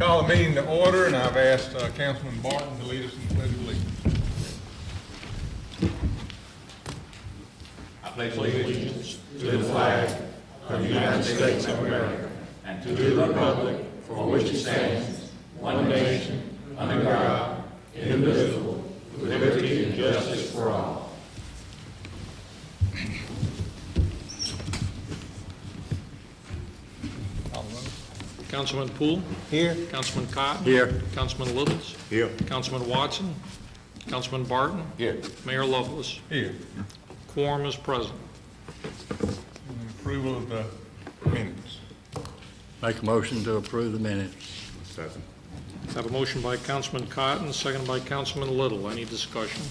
call the meeting to order, and I've asked Councilman Barton to lead us in the Pledge of Allegiance. I pledge allegiance to the flag of the United States of America and to the republic for which it stands, one nation, under God, indivisible, with liberty and justice for all. Councilman Poole? Here. Councilman Cotton? Here. Councilman Littles? Here. Councilman Watson? Councilman Barton? Here. Mayor Lovelace? Here. Quorum is present. And approval of the minutes. Make a motion to approve the minutes. Second. I have a motion by Councilman Cotton, seconded by Councilman Little. Any discussion?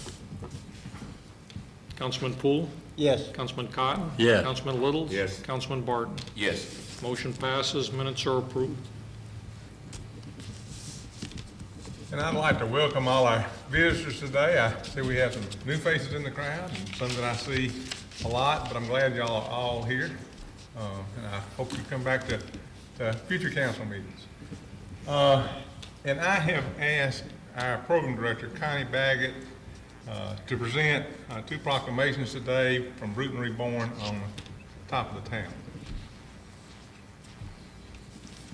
Councilman Poole? Yes. Councilman Cotton? Yes. Councilman Littles? Yes. Councilman Barton? Yes. Motion passes. Minutes are approved. And I'd like to welcome all our visitors today. I see we have some new faces in the crowd, and some that I see a lot, but I'm glad y'all are all here. And I hope you come back to future council meetings. And I have asked our program director, Connie Baggett, to present two proclamations today from Brewton Reborn on the top of the town.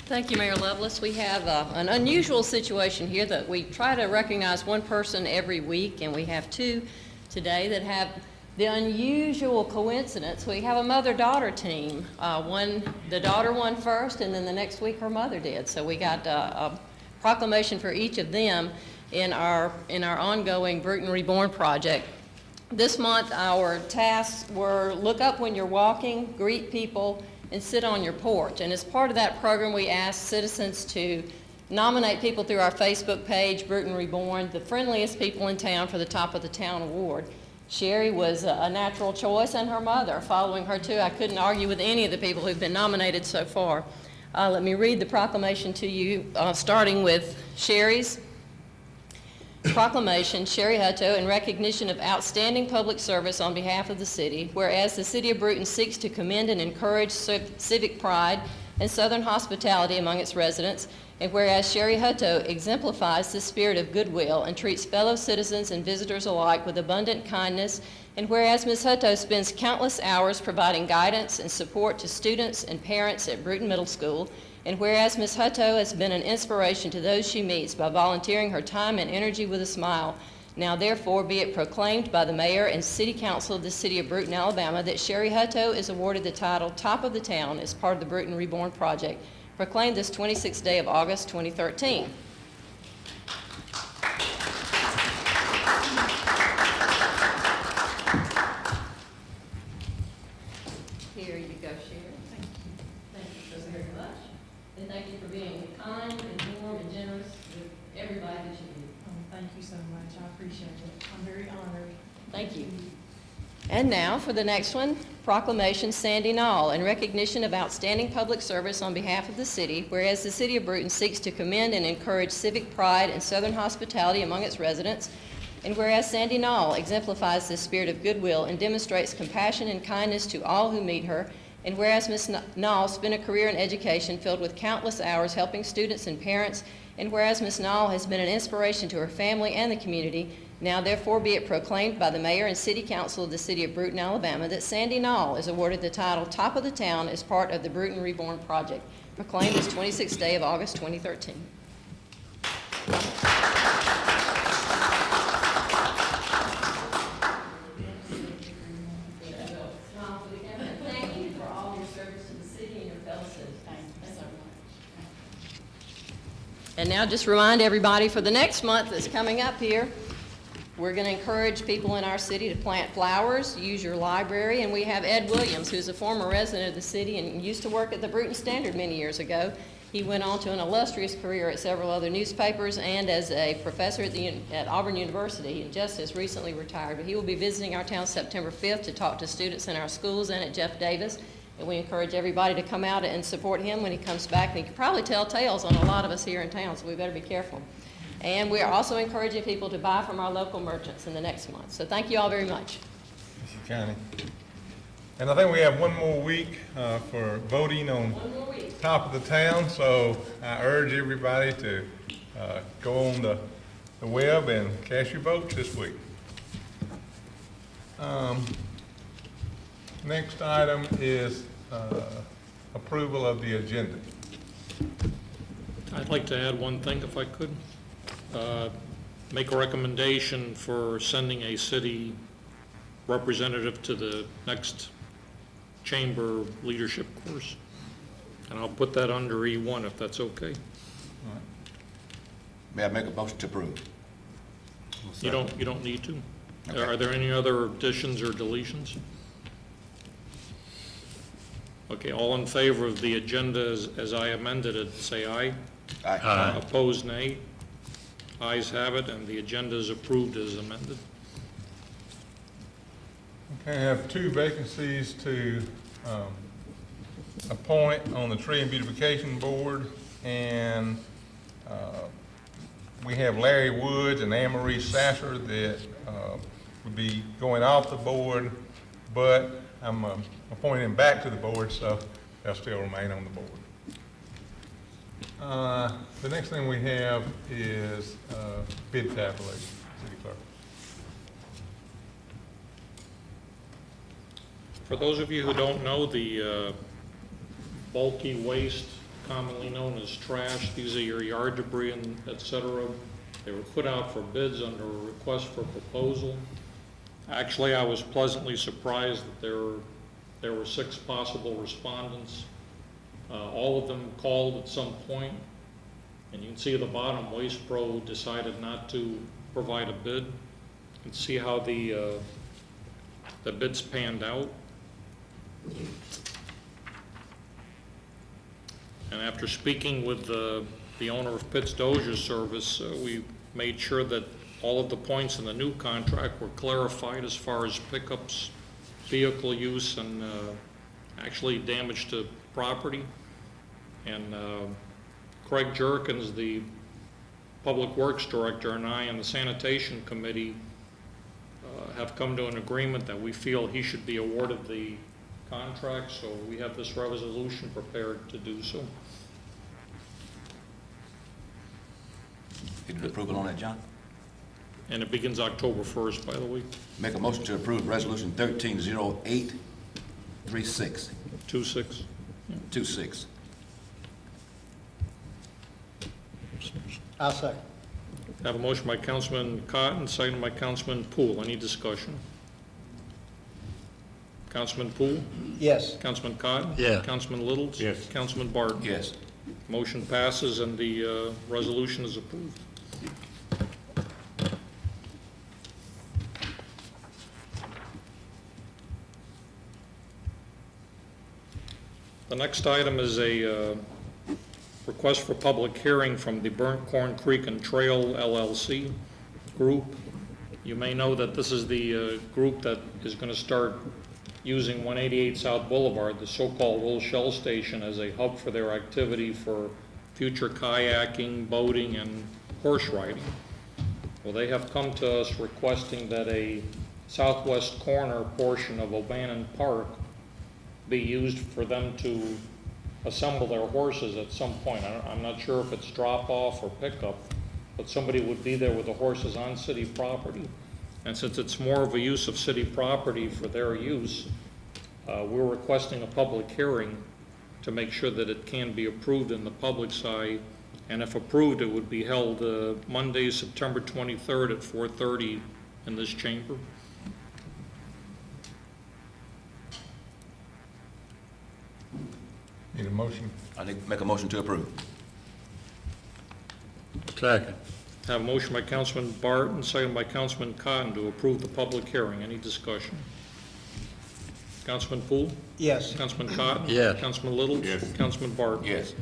Thank you, Mayor Lovelace. We have an unusual situation here that we try to recognize one person every week, and we have two today that have the unusual coincidence. We have a mother-daughter team. The daughter won first, and then the next week her mother did. So we got a proclamation for each of them in our ongoing Brewton Reborn project. This month, our tasks were look up when you're walking, greet people, and sit on your porch. And as part of that program, we asked citizens to nominate people through our Facebook page, Brewton Reborn, the friendliest people in town for the Top of the Town Award. Sherry was a natural choice, and her mother, following her too. I couldn't argue with any of the people who've been nominated so far. Let me read the proclamation to you, starting with Sherry's. Proclamation, Sherry Hutto, in recognition of outstanding public service on behalf of the city, whereas the city of Brewton seeks to commend and encourage civic pride and Southern hospitality among its residents, and whereas Sherry Hutto exemplifies the spirit of goodwill and treats fellow citizens and visitors alike with abundant kindness, and whereas Ms. Hutto spends countless hours providing guidance and support to students and parents at Brewton Middle School, and whereas Ms. Hutto has been an inspiration to those she meets by volunteering her time and energy with a smile, now therefore be it proclaimed by the Mayor and City Council of the City of Brewton, Alabama, that Sherry Hutto is awarded the title Top of the Town as part of the Brewton Reborn Project, proclaimed this 26th day of August 2013. Here you go, Sherry. Thank you. Thank you so very much. And thank you for being kind and warm and generous with everybody that you do. Thank you so much. I appreciate it. I'm very honored. Thank you. And now for the next one, Proclamation Sandy Knoll, in recognition of outstanding public service on behalf of the city, whereas the city of Brewton seeks to commend and encourage civic pride and Southern hospitality among its residents, and whereas Sandy Knoll exemplifies the spirit of goodwill and demonstrates compassion and kindness to all who meet her, and whereas Ms. Knoll spent a career in education filled with countless hours helping students and parents, and whereas Ms. Knoll has been an inspiration to her family and the community, now therefore be it proclaimed by the Mayor and City Council of the City of Brewton, Alabama, that Sandy Knoll is awarded the title Top of the Town as part of the Brewton Reborn Project, proclaimed this 26th day of August 2013. And now just remind everybody for the next month that's coming up here, we're going to encourage people in our city to plant flowers, use your library, and we have Ed Williams, who's a former resident of the city and used to work at the Brewton Standard many years ago. He went on to an illustrious career at several other newspapers and as a professor at Auburn University, and just as recently retired. But he will be visiting our town September 5th to talk to students in our schools and at Jeff Davis. And we encourage everybody to come out and support him when he comes back. And he can probably tell tales on a lot of us here in town, so we better be careful. And we are also encouraging people to buy from our local merchants in the next month. So thank you all very much. Thank you, Connie. And I think we have one more week for voting on top of the town, so I urge everybody to go on the web and cast your votes this week. Next item is approval of the agenda. I'd like to add one thing if I could. Make a recommendation for sending a city representative to the next chamber leadership course. And I'll put that under E1 if that's okay. May I make a motion to approve? You don't need to. Okay. Are there any other additions or deletions? Okay, all in favor of the agenda as I amended it, say aye. Aye. Opposed, nay. Ayes have it, and the agenda is approved as amended. Okay, I have two vacancies to appoint on the Tree and Beautification Board, and we have Larry Woods and Anne Marie Sasser that would be going off the board, but I'm appointing them back to the board, so they'll still remain on the board. The next thing we have is bid tabulation, City Clerk. For those of you who don't know, the bulky waste, commonly known as trash, these are your yard debris and et cetera. They were put out for bids under a request for proposal. Actually, I was pleasantly surprised that there were 6 possible respondents. All of them called at some point, and you can see at the bottom, Waste Pro decided not to provide a bid. You can see how the bids panned out. And after speaking with the owner of Pitt's Dozier Service, we made sure that all of the points in the new contract were clarified as far as pickups, vehicle use, and actually damage to property. And Craig Jerkins, the Public Works Director, and I and the Sanitation Committee have come to an agreement that we feel he should be awarded the contract, so we have this resolution prepared to do so. Need an approval on that, John? And it begins October 1st, by the way. Make a motion to approve Resolution 130836. 2-6. 26. I'll second. I have a motion by Councilman Cotton, seconded by Councilman Poole. Any discussion? Councilman Poole? Yes. Councilman Cotton? Yeah. Councilman Littles? Yes. Councilman Barton? Yes. Motion passes and the resolution is approved. The next item is a request for public hearing from the Burnt Corn Creek and Trail LLC group. You may know that this is the group that is going to start using 188 South Boulevard, the so-called Old Shell Station, as a hub for their activity for future kayaking, boating, and horse riding. Well, they have come to us requesting that a southwest corner portion of O'Bannon Park be used for them to assemble their horses at some point. I'm not sure if it's drop-off or pickup, but somebody would be there with the horses on city property. And since it's more of a use of city property for their use, we're requesting a public hearing to make sure that it can be approved in the public's eye. And if approved, it would be held Monday, September 23rd at 4:30 in this chamber. Need a motion? I need to make a motion to approve. Second. I have a motion by Councilman Barton, second by Councilman Cotton to approve the public hearing. Any discussion? Councilman Poole? Yes. Councilman Cotton? Yes. Councilman Littles? Yes. Councilman Barton? Yes.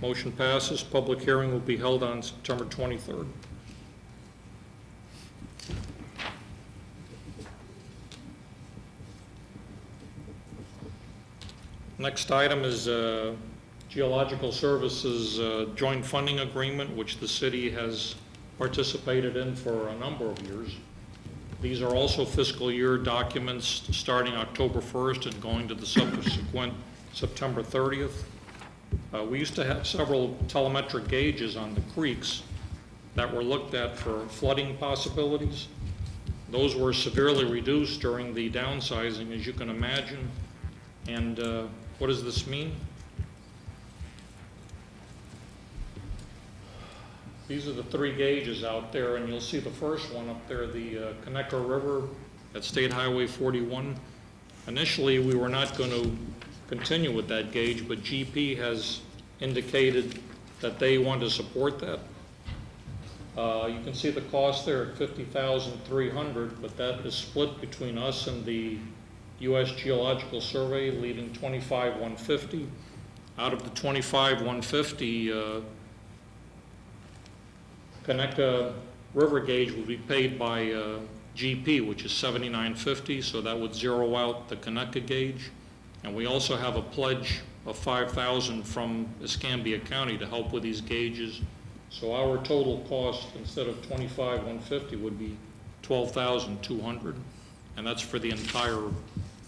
Motion passes. Public hearing will be held on September 23rd. Next item is Geological Services joint funding agreement, which the city has participated in for a number of years. These are also fiscal year documents starting October 1st and going to the subsequent September 30th. We used to have several telemetric gauges on the creeks that were looked at for flooding possibilities. Those were severely reduced during the downsizing, as you can imagine. And what does this mean? These are the 3 gauges out there, and you'll see the first one up there, the Conecuh River at State Highway 41. Initially, we were not going to continue with that gauge, but GP has indicated that they want to support that. You can see the cost there at $50,300, but that is split between us and the U.S. Geological Survey, leaving $25,150. Out of the $25,150, Conecuh River gauge will be paid by GP, which is $79.50, so that would zero out the Conecuh gauge. And we also have a pledge of $5,000 from Escambia County to help with these gauges. So our total cost, instead of $25,150, would be $12,200, and that's for the entire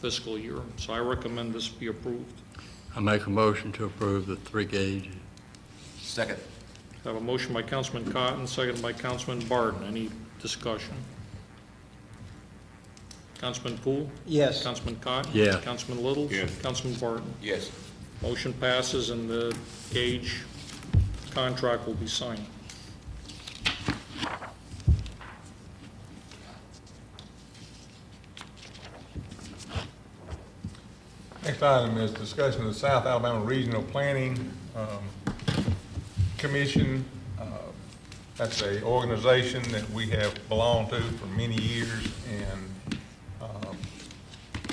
fiscal year. So I recommend this be approved. I make a motion to approve the 3 gauges. Second. I have a motion by Councilman Cotton, seconded by Councilman Barton. Any discussion? Councilman Poole? Yes. Councilman Cotton? Yeah. Councilman Littles? Yes. Councilman Barton? Yes. Motion passes and the gauge contract will be signed. Next item is discussion of the South Alabama Regional Planning Commission. That's an organization that we have belonged to for many years, and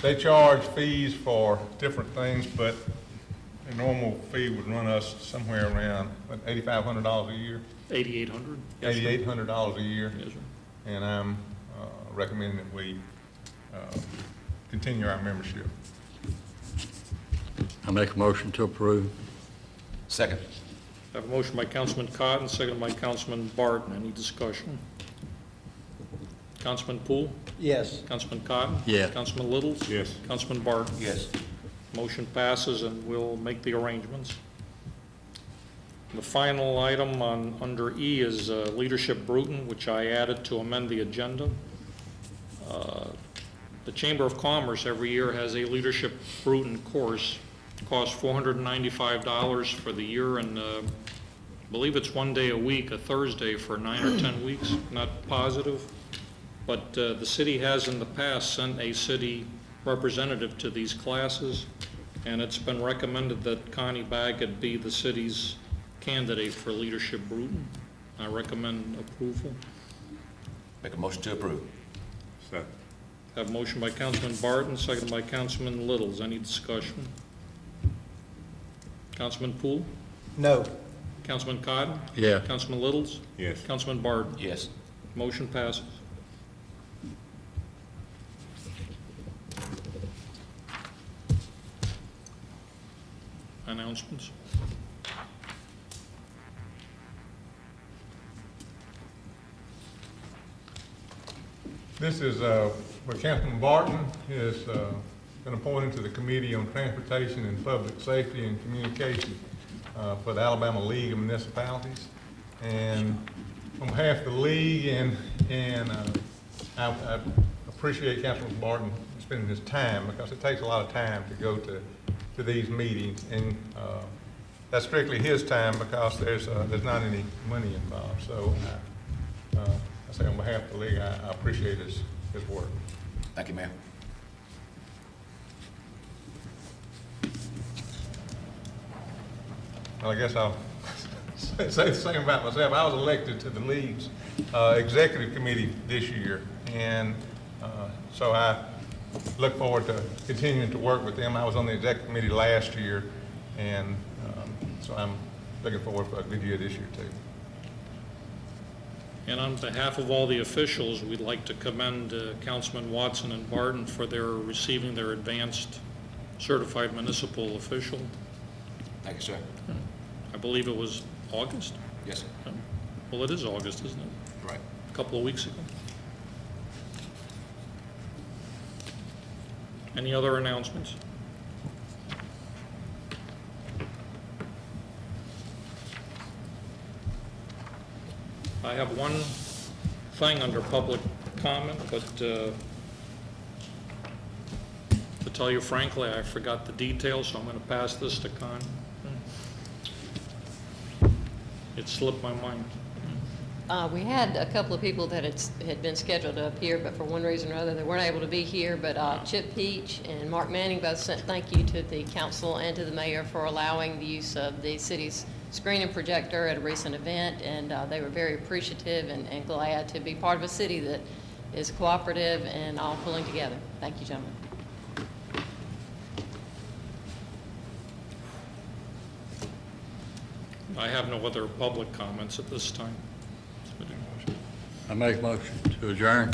they charge fees for different things, but a normal fee would run us somewhere around $8,500 a year. $8,800? $8,800 a year. Yes, sir. And I'm recommending that we continue our membership. I make a motion to approve. Second. I have a motion by Councilman Cotton, seconded by Councilman Barton. Any discussion? Councilman Poole? Yes. Councilman Cotton? Yeah. Councilman Littles? Yes. Councilman Barton? Yes. Motion passes and we'll make the arrangements. The final item on under E is Leadership Brewton, which I added to amend the agenda. The Chamber of Commerce every year has a Leadership Brewton course. It costs $495 for the year, and I believe it's 1 day a week, a Thursday for 9 or 10 weeks, not positive. But the city has in the past sent a city representative to these classes, and it's been recommended that Connie Baggett be the city's candidate for Leadership Brewton. I recommend approval. Make a motion to approve. Second. I have a motion by Councilman Barton, seconded by Councilman Littles. Any discussion? Councilman Poole? No. Councilman Cotton? Yeah. Councilman Littles? Yes. Councilman Barton? Yes. Motion passes. Announcements. This is where Councilman Barton has been appointed to the Committee on Transportation and Public Safety and Communication for the Alabama League of Municipalities. And on behalf of the league, and I appreciate Councilman Barton spending his time, because it takes a lot of time to go to these meetings, and that's strictly his time because there's not any money involved. So I say on behalf of the league, I appreciate his work. Thank you, Mayor. Well, I guess I'll say the same about myself. I was elected to the league's executive committee this year, and so I look forward to continuing to work with them. I was on the executive committee last year, and so I'm looking forward for a good year this year, too. And on behalf of all the officials, we'd like to commend Councilman Watson and Barton for receiving their advanced certified municipal official. Thank you, sir. I believe it was August? Yes, sir. Well, it is August, isn't it? Right. A couple of weeks ago. Any other announcements? I have one thing under public comment, but to tell you frankly, I forgot the details, so I'm going to pass this to Con. It slipped my mind. We had a couple of people that had been scheduled to appear, but for one reason or other, they weren't able to be here. But Chip Peach and Mark Manning both sent thank you to the council and to the mayor for allowing the use of the city's screen and projector at a recent event, and they were very appreciative and glad to be part of a city that is cooperative and all pulling together. Thank you, gentlemen. I have no other public comments at this time. I make a motion to adjourn.